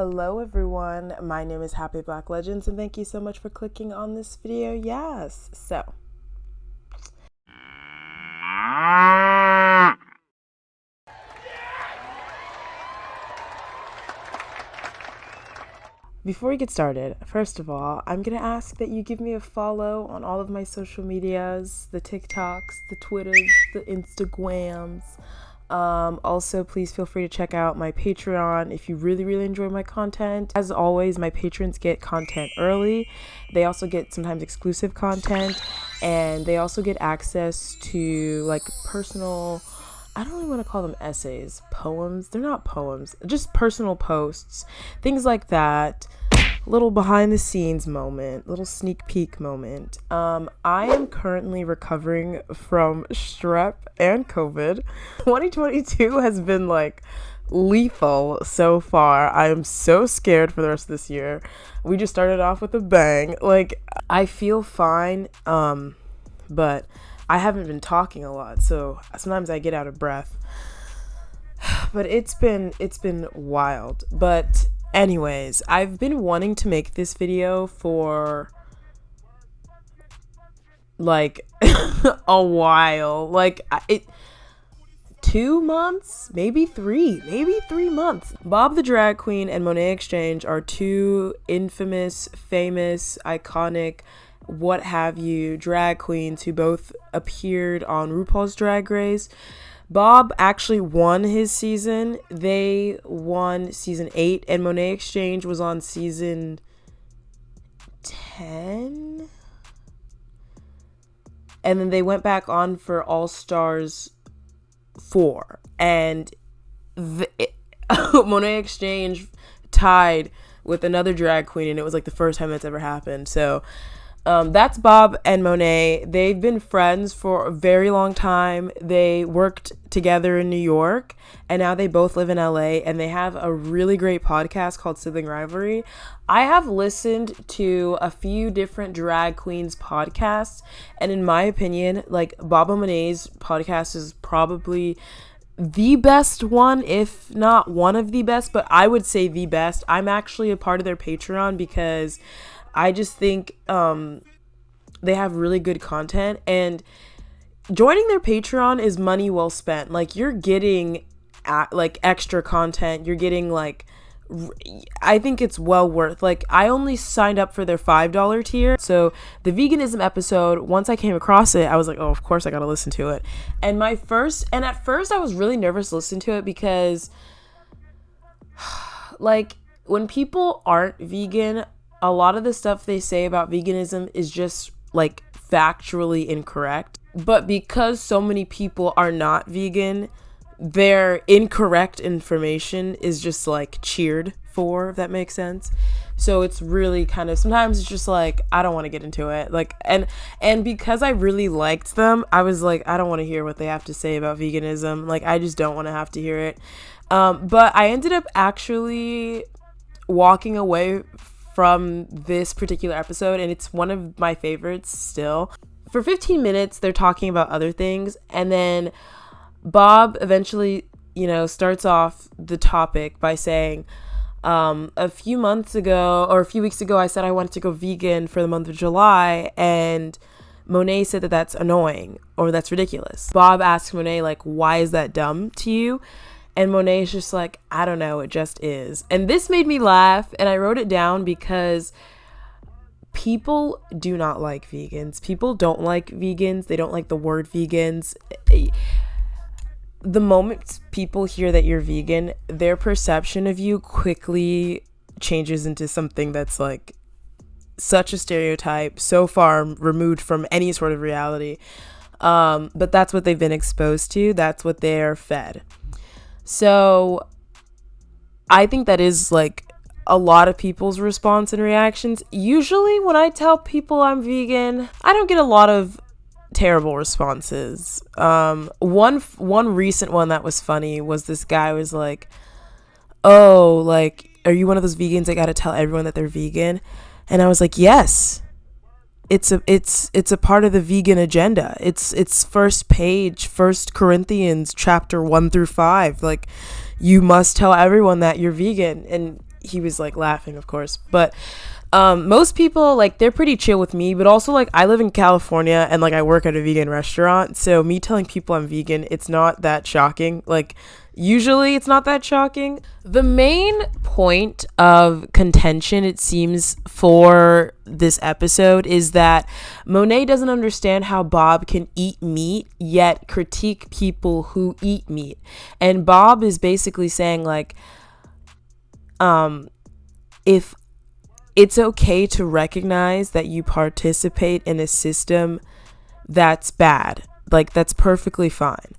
Hello everyone, my name is Happy Black Legends and thank you so much for clicking on this video. Yes, so before we get started, first of all, I'm gonna ask that you give me a follow on all of my social medias, the TikToks, the Twitters, the Instagrams. Also, please feel free to check out my Patreon if you really enjoy my content. As always, my patrons get content early. They also get sometimes exclusive content, and they also get access to like personal, I don't really want to call them essays, poems. They're not poems, just personal posts, things like that. Little behind the scenes moment, little sneak peek moment. I am currently recovering from strep and COVID. 2022 has been like lethal so far. I am so scared for the rest of this year. We just started off with a bang. Like, I feel fine, but I haven't been talking a lot, so sometimes I get out of breath. But it's been wild. But anyways, I've been wanting to make this video for like a while. Like 2 months, maybe 3 months. Bob the Drag Queen and Monet Exchange are two infamous, famous, iconic, what have you, drag queens who both appeared on RuPaul's Drag Race. Bob actually won his season. They won season 8, and Monet Exchange was on season 10. And then they went back on for All Stars 4. And Monet Exchange tied with another drag queen, and it was like the first time that's ever happened. So that's Bob and Monet. They've been friends for a very long time. They worked together in New York, and now they both live in LA, and they have a really great podcast called Sibling Rivalry. I have listened to a few different drag queens podcasts, and in my opinion, like, Bob and Monet's podcast is probably the best one, if not one of the best, but I would say the best. I'm actually a part of their Patreon because I just think they have really good content, and joining their Patreon is money well spent. Like, you're getting like extra content. You're getting like, I think it's well worth. Like, I only signed up for their $5 tier. So the veganism episode, once I came across it, I was like, oh, of course I gotta listen to it. And at first I was really nervous to listen to it because like, when people aren't vegan, a lot of the stuff they say about veganism is just like factually incorrect. But because so many people are not vegan, their incorrect information is just like cheered for, if that makes sense. So it's really kind of, sometimes it's just like, I don't want to get into it. Like, and because I really liked them, I was like, I don't want to hear what they have to say about veganism. Like, I just don't want to have to hear it. But I ended up actually walking away from this particular episode, and it's one of my favorites still. For 15 minutes, they're talking about other things, and then Bob eventually, starts off the topic by saying, a few weeks ago, I said I wanted to go vegan for the month of July, and Monet said that that's annoying or that's ridiculous. Bob asked Monet, like, why is that dumb to you? And Monet is just like, I don't know, it just is. And this made me laugh, and I wrote it down because people do not like vegans. People don't like vegans. They don't like the word vegans. The moment people hear that you're vegan, their perception of you quickly changes into something that's like such a stereotype, so far removed from any sort of reality. But that's what they've been exposed to. That's what they're fed. So I think that is like a lot of people's response and reactions. Usually when I tell people I'm vegan, I don't get a lot of terrible responses. One recent one that was funny was this guy was like, oh, like, are you one of those vegans that gotta tell everyone that they're vegan? And I was like, yes. It's a part of the vegan agenda. It's first page, 1 Corinthians chapter 1 through 5. Like, you must tell everyone that you're vegan. And he was like laughing, of course. But most people, like, they're pretty chill with me, but also, like, I live in California and, like, I work at a vegan restaurant, so me telling people I'm vegan, it's not that shocking. Like, usually it's not that shocking. The main point of contention, it seems, for this episode is that Monet doesn't understand how Bob can eat meat yet critique people who eat meat. And Bob is basically saying, like, if it's okay to recognize that you participate in a system that's bad, like, that's perfectly fine.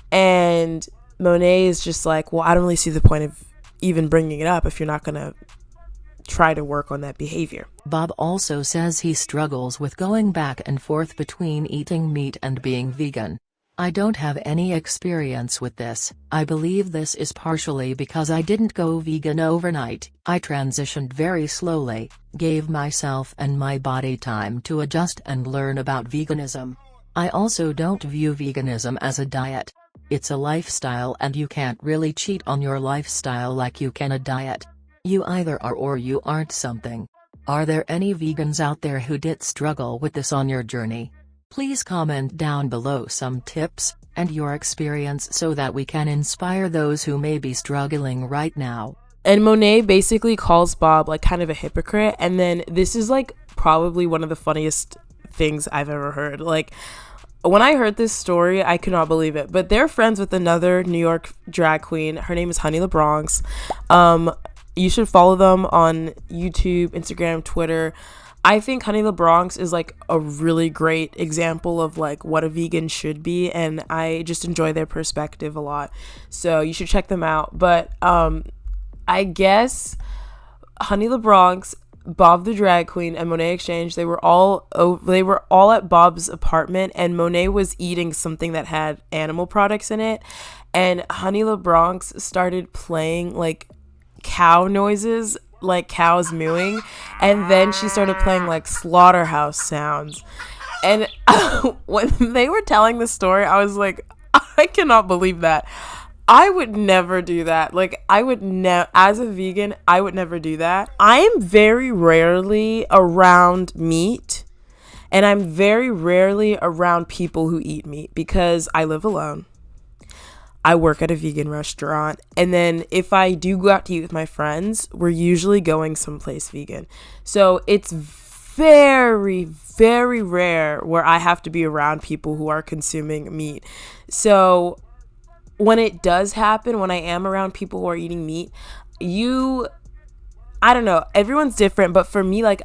And Monet is just like, well, I don't really see the point of even bringing it up if you're not gonna try to work on that behavior. Bob also says he struggles with going back and forth between eating meat and being vegan. I don't have any experience with this. I believe this is partially because I didn't go vegan overnight. I transitioned very slowly, gave myself and my body time to adjust and learn about veganism. I also don't view veganism as a diet. It's a lifestyle, and you can't really cheat on your lifestyle like you can a diet. You either are or you aren't something. Are there any vegans out there who did struggle with this on your journey? Please comment down below some tips and your experience so that we can inspire those who may be struggling right now. And Monet basically calls Bob like kind of a hypocrite, and then this is like probably one of the funniest things I've ever heard. Like, when I heard this story, I could not believe it. But they're friends with another New York drag queen. Her name is Honey LaBronx. You should follow them on YouTube, Instagram, Twitter. I think Honey LaBronx is like a really great example of like what a vegan should be, and I just enjoy their perspective a lot. So you should check them out. But I guess Honey LaBronx, Bob the drag queen, and Monet X Change, they were all at Bob's apartment, and Monet was eating something that had animal products in it, and Honey LaBronx started playing like cow noises, like cows mooing, and then she started playing like slaughterhouse sounds. And when they were telling the story, I was like, I cannot believe that. I would never do that. Like, I would never, as a vegan, I would never do that. I am very rarely around meat, and I'm very rarely around people who eat meat because I live alone. I work at a vegan restaurant, and then if I do go out to eat with my friends, we're usually going someplace vegan. So it's very, very rare where I have to be around people who are consuming meat. So when it does happen, when I am around people who are eating meat, I don't know, everyone's different, but for me, like,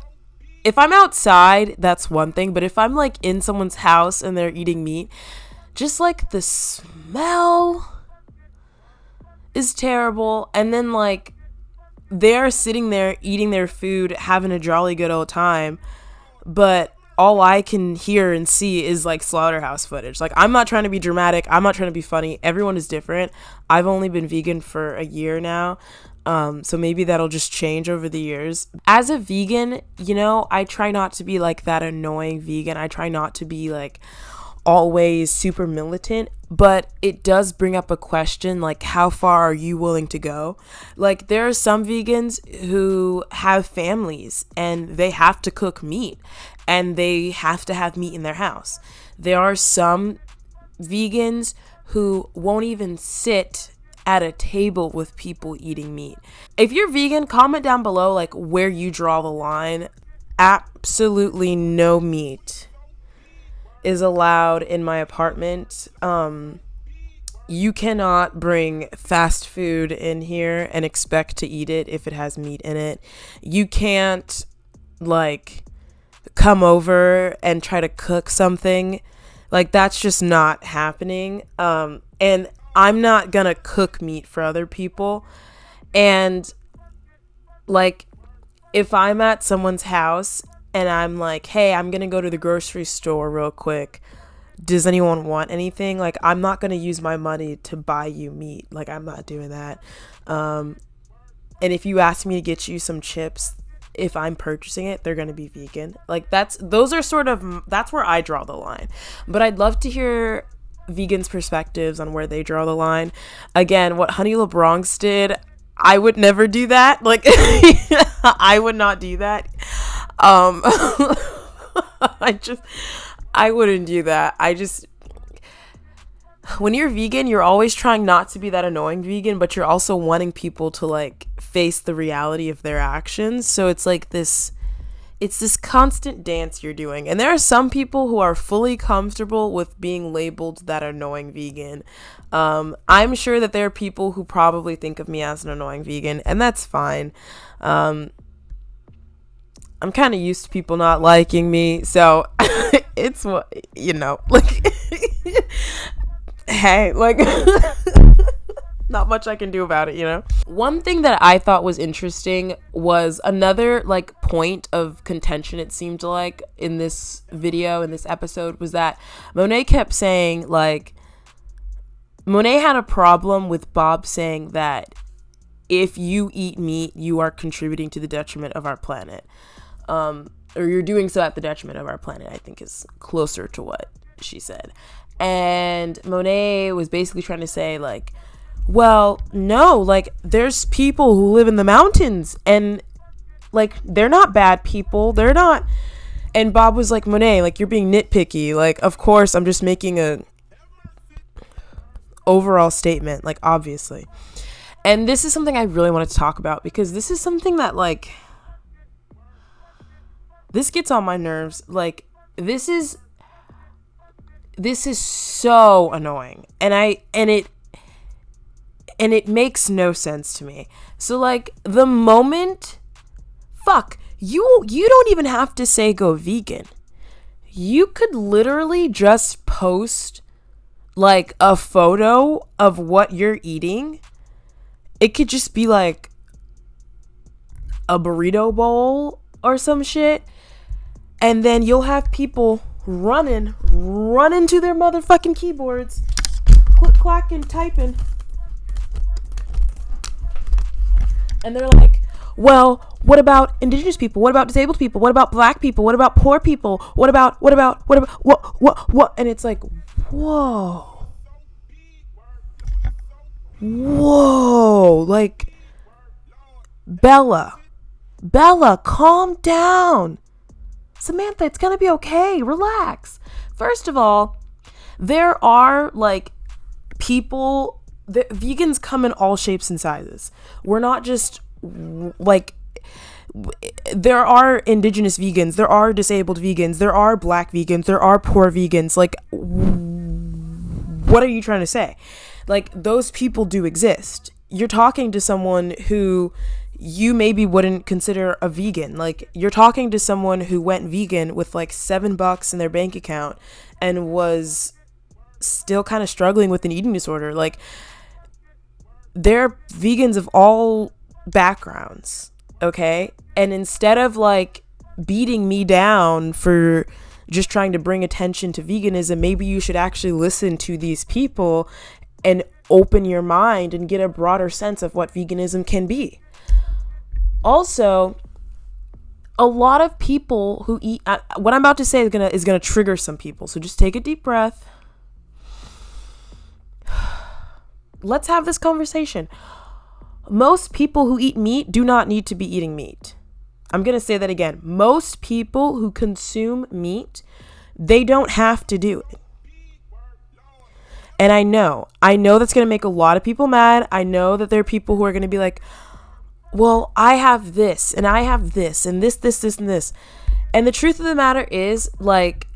if I'm outside, that's one thing, but if I'm like in someone's house and they're eating meat, just like the smell is terrible. And then like they're sitting there eating their food, having a jolly good old time, but all I can hear and see is like slaughterhouse footage. Like, I'm not trying to be dramatic, I'm not trying to be funny, everyone is different. I've only been vegan for a year now, so maybe that'll just change over the years. As a vegan, you know, I try not to be like that annoying vegan. I try not to be like always super militant, but it does bring up a question, like, how far are you willing to go? Like, there are some vegans who have families and they have to cook meat and they have to have meat in their house. There are some vegans who won't even sit at a table with people eating meat. If you're vegan, comment down below like where you draw the line. Absolutely no meat is allowed in my apartment. You cannot bring fast food in here and expect to eat it if it has meat in it. You can't like come over and try to cook something. Like, that's just not happening. And I'm not gonna cook meat for other people. And like, if I'm at someone's house and I'm like, hey, I'm gonna go to the grocery store real quick, does anyone want anything? Like, I'm not gonna use my money to buy you meat. Like, I'm not doing that. And if you ask me to get you some chips, if I'm purchasing it, they're gonna be vegan. Like, that's where I draw the line. But I'd love to hear vegans' perspectives on where they draw the line. Again, what Honey LaBronx did, I would never do that. Like, I would not do that. I wouldn't do that. When you're vegan, you're always trying not to be that annoying vegan, but you're also wanting people to like face the reality of their actions. So it's like it's this constant dance you're doing. And there are some people who are fully comfortable with being labeled that annoying vegan. I'm sure that there are people who probably think of me as an annoying vegan, and that's fine. I'm kind of used to people not liking me, so it's what, like, hey, like, not much I can do about it. One thing that I thought was interesting was another like point of contention, it seemed like, in this video, in this episode, was that Monet kept saying, like, Monet had a problem with Bob saying that if you eat meat, you are contributing to the detriment of our planet. Or you're doing so at the detriment of our planet, I think is closer to what she said. And Monet was basically trying to say, like, well, no, like, there's people who live in the mountains and, like, they're not bad people. They're not. And Bob was like, Monet, like, you're being nitpicky. Like, of course, I'm just making a overall statement, like, obviously. And this is something I really want to talk about, because this is something that, like, this gets on my nerves. Like, this is so annoying, and it makes no sense to me. So, like, the moment, you don't even have to say go vegan. You could literally just post like a photo of what you're eating. It could just be like a burrito bowl or some shit, and then you'll have people running to their motherfucking keyboards, click clacking, typing, and they're like, well, what about indigenous people? What about disabled people? What about black people? What about poor people? What about, what? And it's like, whoa, like, Bella, calm down. Samantha, it's gonna be okay. Relax. First of all, there are, like, people, vegans come in all shapes and sizes. We're not just, like, there are indigenous vegans, there are disabled vegans, there are black vegans, there are poor vegans. Like, what are you trying to say? Like, those people do exist. You're talking to someone who you maybe wouldn't consider a vegan. Like, you're talking to someone who went vegan with like $7 in their bank account and was still kind of struggling with an eating disorder. Like, they're vegans of all backgrounds, okay? And instead of like beating me down for just trying to bring attention to veganism, maybe you should actually listen to these people and open your mind and get a broader sense of what veganism can be. Also, a lot of people who eat, what I'm about to say is gonna trigger some people, so just take a deep breath. Let's have this conversation. Most people who eat meat do not need to be eating meat. I'm gonna say that again. Most people who consume meat, they don't have to do it. And I know that's gonna make a lot of people mad. I know that there are people who are gonna be like, well, I have this, and I have this, and this, and this. And the truth of the matter is, like,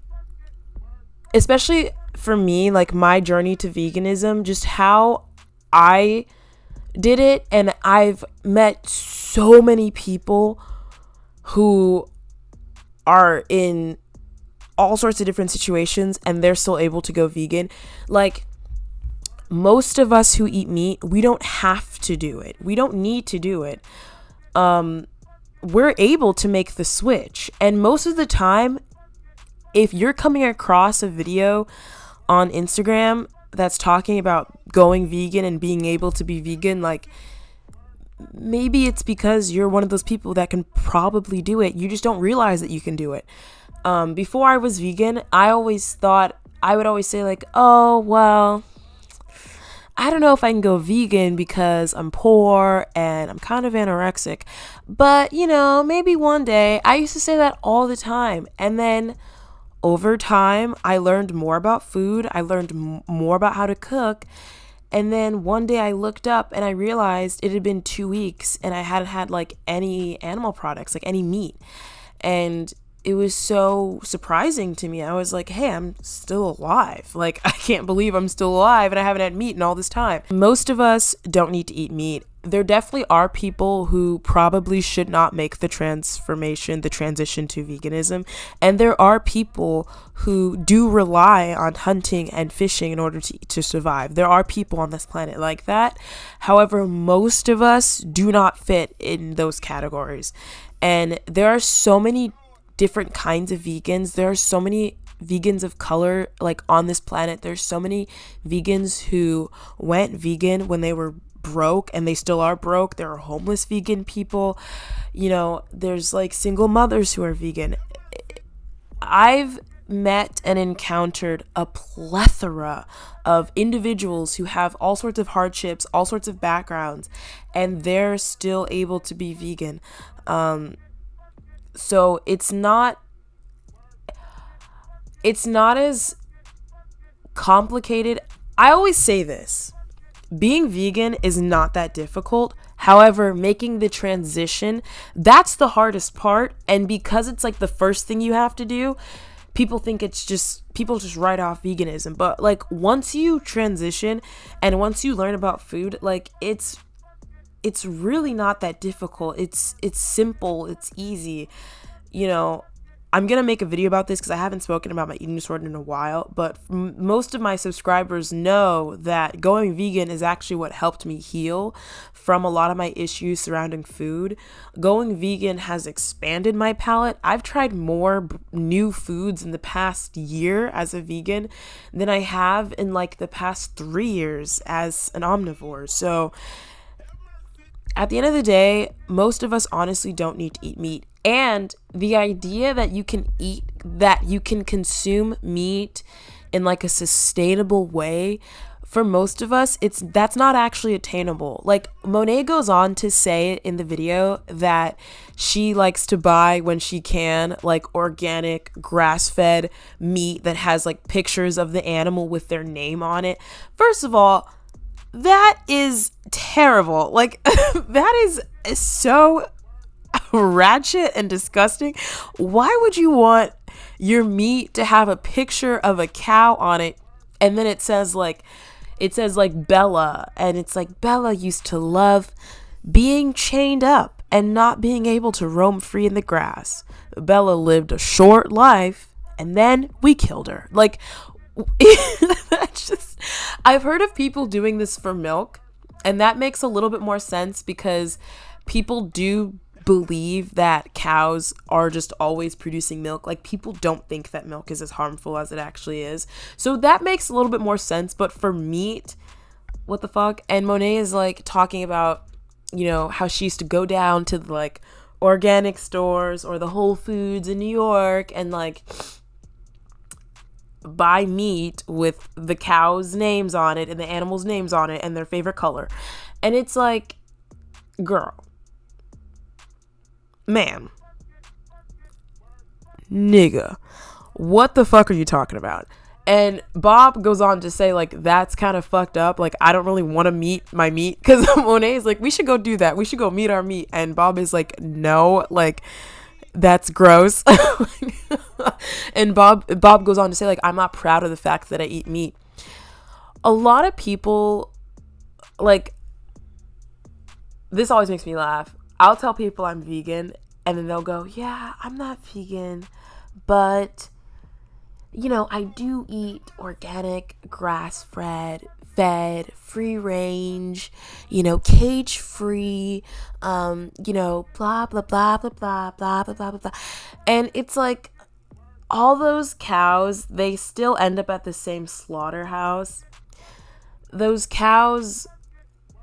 especially for me, like, my journey to veganism, just how I did it, and I've met so many people who are in all sorts of different situations, and they're still able to go vegan. Like, most of us who eat meat, we don't have to do it. We don't need to do it. We're able to make the switch. And most of the time, if you're coming across a video on Instagram that's talking about going vegan and being able to be vegan, like, maybe it's because you're one of those people that can probably do it. You just don't realize that you can do it. Before I was vegan, I would always say, like, oh, well, I don't know if I can go vegan because I'm poor and I'm kind of anorexic, but maybe one day. I used to say that all the time. And then over time, I learned more about food. I learned more about how to cook. And then one day I looked up and I realized it had been 2 weeks and I hadn't had like any animal products, like any meat. And it was so surprising to me. I was like, hey, I'm still alive. Like, I can't believe I'm still alive and I haven't had meat in all this time. Most of us don't need to eat meat. There definitely are people who probably should not make the transition to veganism. And there are people who do rely on hunting and fishing in order to survive. There are people on this planet like that. However, most of us do not fit in those categories. And there are so many different kinds of vegans. There are so many vegans of color like on this planet. There's so many vegans who went vegan when they were broke and they still are broke. There are homeless vegan people. There's like single mothers who are vegan. I've met and encountered a plethora of individuals who have all sorts of hardships, all sorts of backgrounds, and they're still able to be vegan. So it's not as complicated. I always say this. Being vegan is not that difficult. However, making the transition, that's the hardest part. And because it's like the first thing you have to do, people just write off veganism. But like once you transition and once you learn about food, like it's really not that difficult. It's simple. It's easy. I'm going to make a video about this because I haven't spoken about my eating disorder in a while, but most of my subscribers know that going vegan is actually what helped me heal from a lot of my issues surrounding food. Going vegan has expanded my palate. I've tried more new foods in the past year as a vegan than I have in like the past 3 years as an omnivore. So at the end of the day, most of us honestly don't need to eat meat. And the idea that you can consume meat in like a sustainable way, for most of us, that's not actually attainable. Like Monet goes on to say in the video that she likes to buy when she can like organic grass-fed meat that has like pictures of the animal with their name on it. First of all, that is terrible. Like that is so ratchet and disgusting. Why would you want your meat to have a picture of a cow on it and then it says like Bella, and it's like Bella used to love being chained up and not being able to roam free in the grass. Bella lived a short life and then we killed her. Like that's just, I've heard of people doing this for milk, and that makes a little bit more sense because people do believe that cows are just always producing milk. Like people don't think that milk is as harmful as it actually is. So that makes a little bit more sense. But for meat, what the fuck? And Monet is like talking about, how she used to go down to the like organic stores or the Whole Foods in New York and like buy meat with the cows' names on it and the animals' names on it and their favorite color. And it's like, girl, ma'am, nigga, what the fuck are you talking about? And Bob goes on to say like, that's kind of fucked up. Like, I don't really want to meet my meat, because Monet is like, we should go do that. We should go meet our meat. And Bob is like, no, like, that's gross. And Bob goes on to say like, I'm not proud of the fact that I eat meat. A lot of people, like, this always makes me laugh. I'll tell people I'm vegan and then they'll go, yeah, I'm not vegan, but I do eat organic, grass-fed, free range, cage free, blah, blah, blah, blah, blah, blah, blah, blah, blah, blah. And it's like, all those cows, they still end up at the same slaughterhouse. Those cows,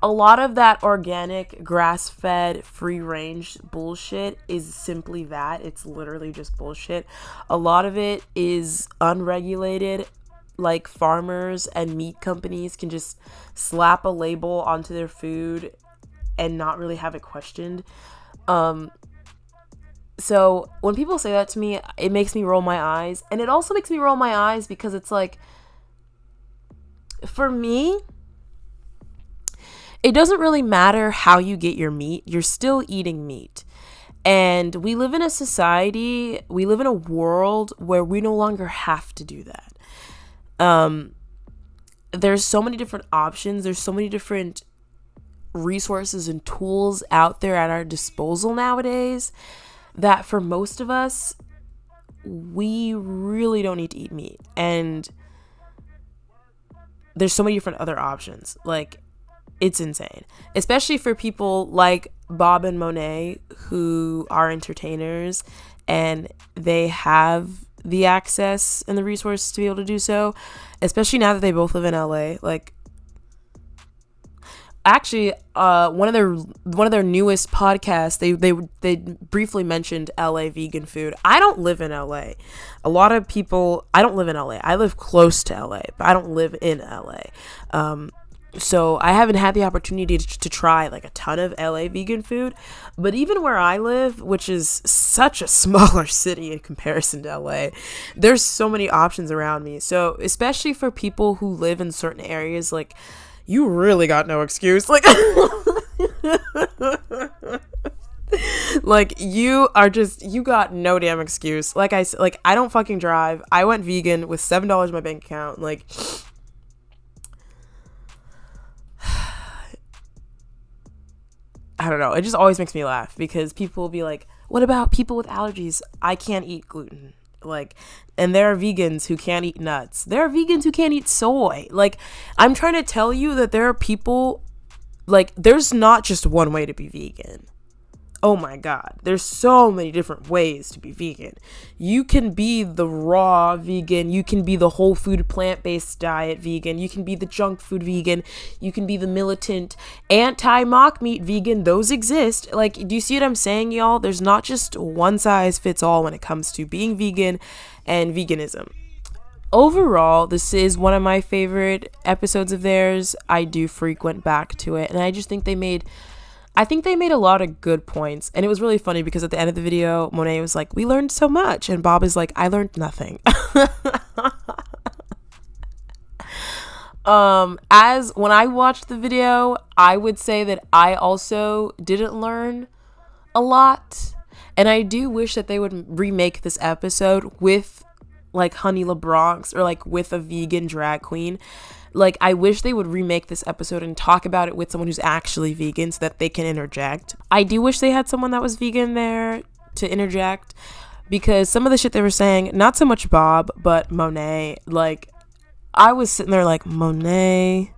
a lot of that organic, grass-fed, free-range bullshit is simply that. It's literally just bullshit. A lot of it is unregulated. like farmers and meat companies can just slap a label onto their food and not really have it questioned. So when people say that to me, it makes me roll my eyes. And it also makes me roll my eyes because it's like, for me, it doesn't really matter how you get your meat. You're still eating meat. And we live in a society, we live in a world where we no longer have to do that. There's so many different options. There's so many different resources and tools out there at our disposal nowadays that for most of us, we really don't need to eat meat. And there's so many different other options. Like, it's insane, especially for people like Bob and Monet, who are entertainers and they have the access and the resources to be able to do so, especially now that they both live in LA. Like, actually, one of their newest podcasts, they briefly mentioned LA vegan food. I don't live in LA. A lot of people, I don't live in LA. I live close to LA, but I don't live in LA. So I haven't had the opportunity to try like a ton of LA vegan food, but even where I live, which is such a smaller city in comparison to LA, there's so many options around me. So especially for people who live in certain areas, like, you really got no excuse. Like, like, you got no damn excuse. Like I said, like, I don't fucking drive. I went vegan with $7 in my bank account. Like, I don't know. It just always makes me laugh because people will be like, what about people with allergies? I can't eat gluten. Like, and there are vegans who can't eat nuts. There are vegans who can't eat soy. Like, I'm trying to tell you that there are people, like, there's not just one way to be vegan. Oh my God. There's so many different ways to be vegan. You can be the raw vegan. You can be the whole food plant-based diet vegan. You can be the junk food vegan. You can be the militant anti-mock meat vegan. Those exist. Like, do you see what I'm saying, y'all? There's not just one size fits all when it comes to being vegan and veganism. Overall, this is one of my favorite episodes of theirs. I do frequent back to it, and I just think they made a lot of good points. And it was really funny because at the end of the video, Monet was like, we learned so much. And Bob is like, I learned nothing. As when I watched the video, I would say that I also didn't learn a lot. And I do wish that they would remake this episode with like Honey LeBronx or like with a vegan drag queen. Like, I wish they would remake this episode and talk about it with someone who's actually vegan so that they can interject. I do wish they had someone that was vegan there to interject because some of the shit they were saying, not so much Bob, but Monet, like, I was sitting there like, Monet.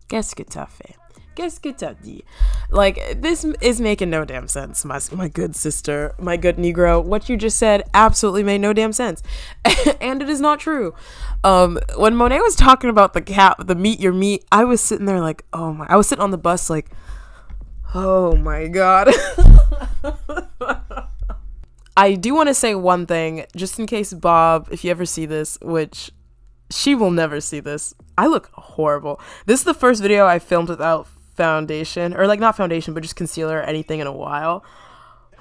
Qu'est-ce que t'as fait? Qu'est-ce que t'as dit? Like, this is making no damn sense, my good sister, my good Negro. What you just said absolutely made no damn sense. And it is not true. When Monet was talking about the meat your meat, I was sitting there like, I was sitting on the bus like, oh my God. I do want to say one thing, just in case Bob, if you ever see this, which she will never see this, I look horrible. This is the first video I filmed without foundation, or like not foundation, but just concealer or anything in a while.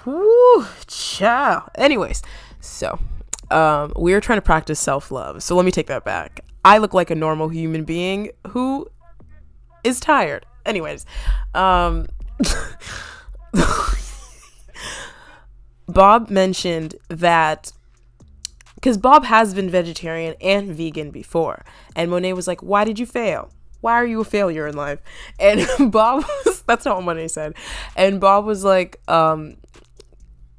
Woo, ciao. Anyways, so we're trying to practice self-love. So let me take that back. I look like a normal human being who is tired. Anyways, Bob mentioned that because Bob has been vegetarian and vegan before, and Monet was like, why did you fail? Why are you a failure in life? And Bob was, that's not what Monet said. And Bob was like,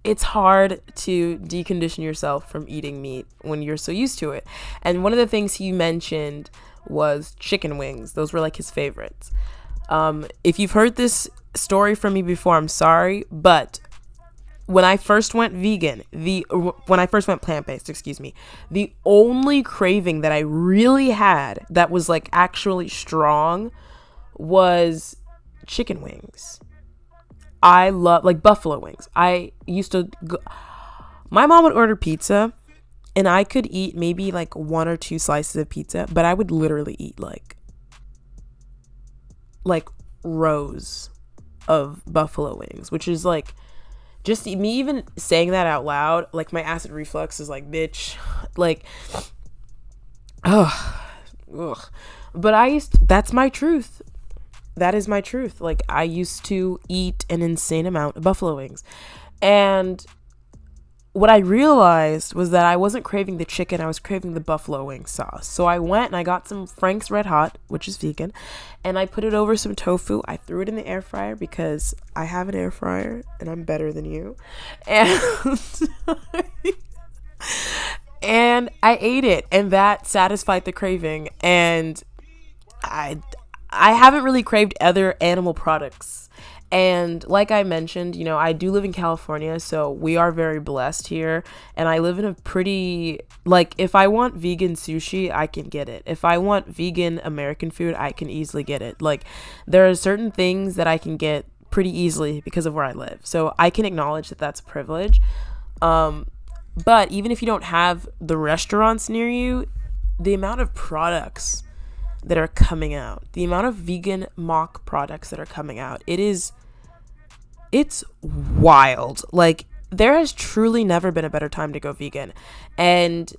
it's hard to decondition yourself from eating meat when you're so used to it. And one of the things he mentioned was chicken wings. Those were like his favorites. If you've heard this story from me before, I'm sorry, but when I first went plant-based, the only craving that I really had that was like actually strong was chicken wings. I love like buffalo wings. I used to go, My mom would order pizza and I could eat maybe like 1 or 2 slices of pizza, but I would literally eat like rows of buffalo wings, which is like, just me even saying that out loud, like my acid reflux is like, bitch, like, ugh. But that's my truth. That is my truth. Like, I used to eat an insane amount of buffalo wings. And what I realized was that I wasn't craving the chicken, I was craving the buffalo wing sauce. So I went and I got some Frank's Red Hot, which is vegan, and I put it over some tofu. I threw it in the air fryer because I have an air fryer and I'm better than you. And and I ate it, and that satisfied the craving. And I haven't really craved other animal products. And like I mentioned, you know, I do live in California, so we are very blessed here. And I live in a pretty, like, if I want vegan sushi, I can get it. If I want vegan American food, I can easily get it. Like, there are certain things that I can get pretty easily because of where I live. So I can acknowledge that that's a privilege. But even if you don't have the restaurants near you, the amount of products that are coming out, the amount of vegan mock products that are coming out, it's wild. Like, there has truly never been a better time to go vegan. And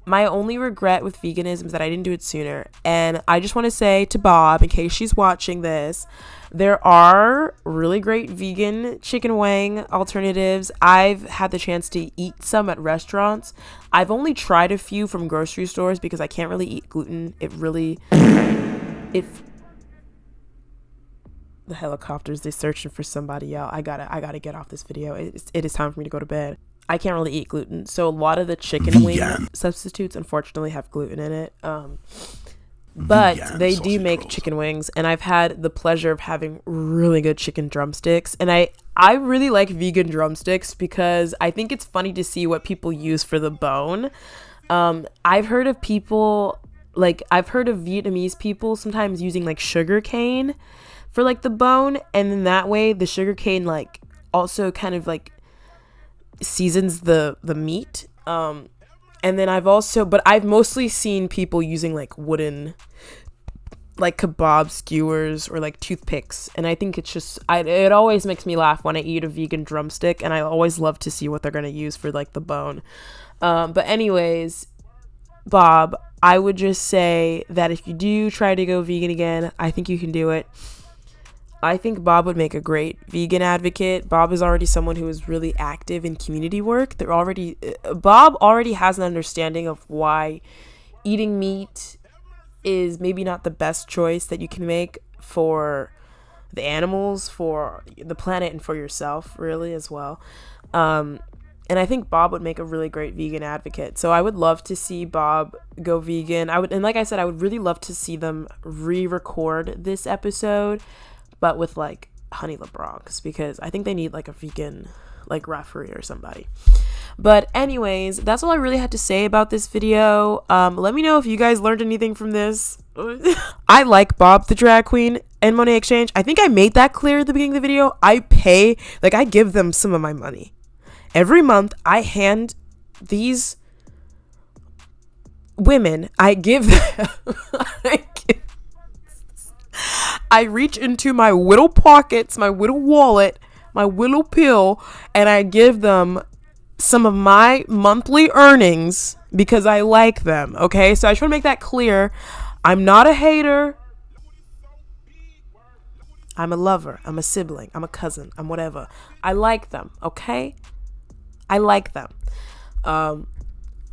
my only regret with veganism is that I didn't do it sooner. And I just want to say to Bob, in case she's watching this, there are really great vegan chicken wing alternatives. I've had the chance to eat some at restaurants. I've only tried a few from grocery stores because I can't really eat gluten. The helicopters, they're searching for somebody out. I gotta get off this video. It is time for me to go to bed. I can't really eat gluten, so a lot of the chicken wing substitutes unfortunately have gluten in it. But they do make chicken wings, and I've had the pleasure of having really good chicken drumsticks. And I really like vegan drumsticks because I think it's funny to see what people use for the bone. I've heard of Vietnamese people sometimes using like sugar cane for like the bone, and then that way the sugar cane like also kind of like seasons the meat. And then I've mostly seen people using like wooden, like kebab skewers or like toothpicks. And I think it's just, it always makes me laugh when I eat a vegan drumstick, and I always love to see what they're going to use for like the bone. But anyways, Bob, I would just say that if you do try to go vegan again, I think you can do it. I think Bob would make a great vegan advocate. Bob is already someone who is really active in community work. Bob already has an understanding of why eating meat is maybe not the best choice that you can make for the animals, for the planet, and for yourself, really, as well. And I think Bob would make a really great vegan advocate. So I would love to see Bob go vegan. And like I said, I would really love to see them re-record this episode, but with like Honey LeBronx, because I think they need like a vegan like referee or somebody. But anyways, that's all I really had to say about this video. Let me know if you guys learned anything from this. I like Bob the drag queen and Monet Exchange. I think I made that clear at the beginning of the video. I give them some of my money. Every month I hand these women, I reach into my little pockets, my little wallet, my little pill, and I give them some of my monthly earnings because I like them, okay? So I just want to make that clear. I'm not a hater. I'm a lover. I'm a sibling. I'm a cousin. I'm whatever. I like them, okay? I like them.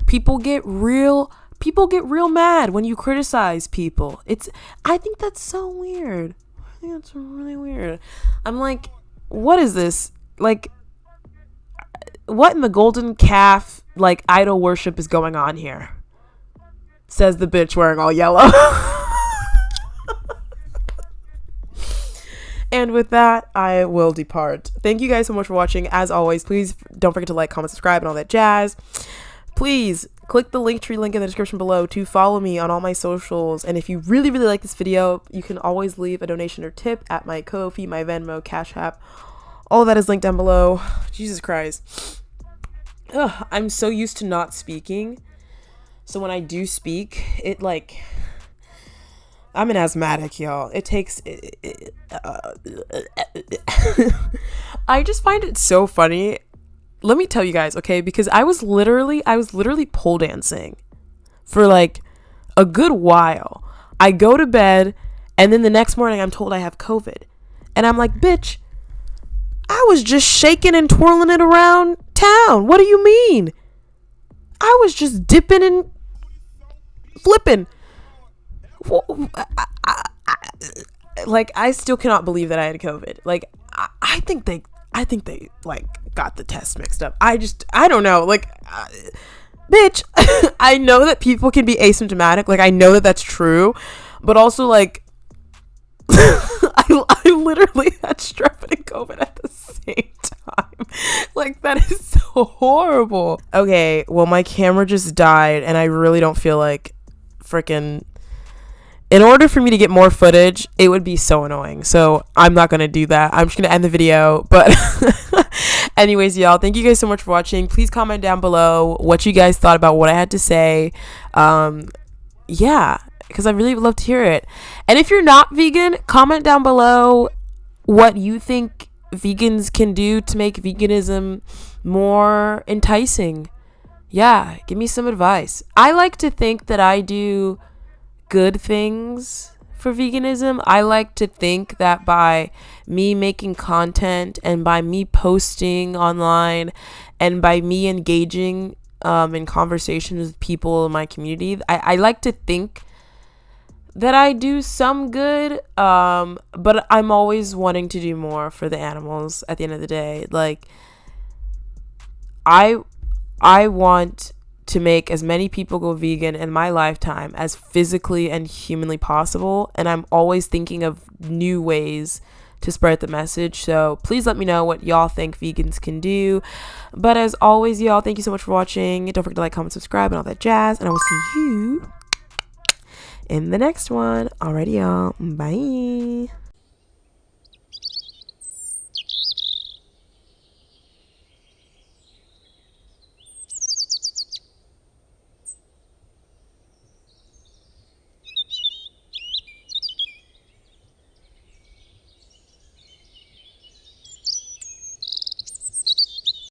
People get real mad when you criticize people. I think that's so weird. I think that's really weird. I'm like, what is this? Like, what in the golden calf, like, idol worship is going on here? Says the bitch wearing all yellow. And with that, I will depart. Thank you guys so much for watching. As always, please don't forget to like, comment, subscribe, and all that jazz. Please click the Linktree link in the description below to follow me on all my socials. And if you really, really like this video, you can always leave a donation or tip at my Ko-fi, my Venmo, Cash App. All of that is linked down below. Jesus Christ. I'm so used to not speaking. So when I do speak, it like, I'm an asthmatic, y'all. It takes, I just find it so funny. Let me tell you guys, okay? Because I was literally pole dancing for like a good while. I go to bed and then the next morning I'm told I have COVID. And I'm like, bitch, I was just shaking and twirling it around town. What do you mean? I was just dipping and flipping. Like, I still cannot believe that I had COVID. Like, I think they like got the test mixed up. I don't know. Like, bitch, I know that people can be asymptomatic. Like, I know that that's true, but also like, I literally had strep and COVID at the same time. Like, that is so horrible. Okay, well, my camera just died and I really don't feel like freaking, in order for me to get more footage, it would be so annoying. So I'm not going to do that. I'm just going to end the video. But anyways, y'all, thank you guys so much for watching. Please comment down below what you guys thought about what I had to say. Yeah, because I really would love to hear it. And if you're not vegan, comment down below what you think vegans can do to make veganism more enticing. Yeah, give me some advice. I like to think that I do good things for veganism. I like to think that by me making content and by me posting online and by me engaging in conversations with people in my community, I like to think that I do some good, but I'm always wanting to do more for the animals at the end of the day. Like, I want to make as many people go vegan in my lifetime as physically and humanly possible, and I'm always thinking of new ways to spread the message. So please let me know what y'all think vegans can do. But as always, y'all, thank you so much for watching. Don't forget to like, comment, subscribe, and all that jazz, and I will see you in the next one. Alrighty, y'all, bye.